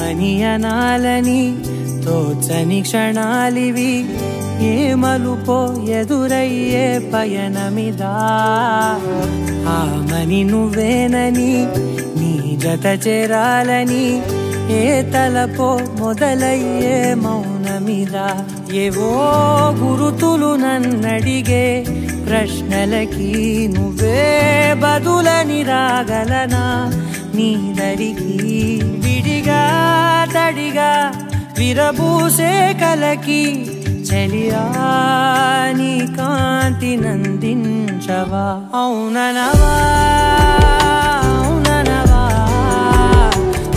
ఏమనియనాలని తోచని క్షణాలివి ఏమలుపో ఎదురయ్యే పయనమిదా ఆమని నువ్వేనని నీ జత చేరాలని ఏ తలపో మొదలయ్యే మౌనమిదా ఏవో గురుతులు నన్నడిగే ప్రశ్నలకి నువ్వే బదులని రాగలనా నీ దరికి విడిగా తడిగా విరబూసే కలకి చలియా నీ కాంతి నందించవా అవుననవా అవుననవా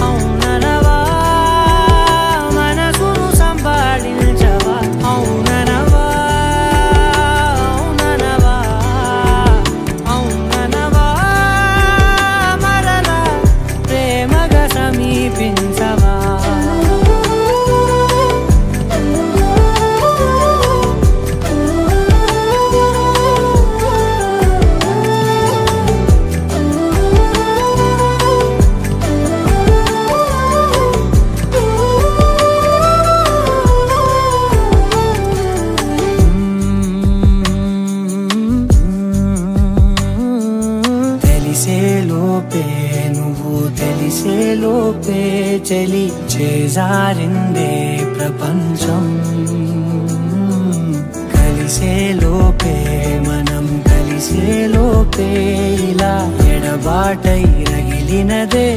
అవుననవా మనసును సంపాదించవా అవుననవా అవుననవా అవుననవా మరలా ప్రేమగా సమీపించవా తెలిసేలోపే చలి చేజారిందే ప్రపంచం కలిసేలోపే మనం కలిసేలోపే ఇలా ఎడబాటై రగిలినదే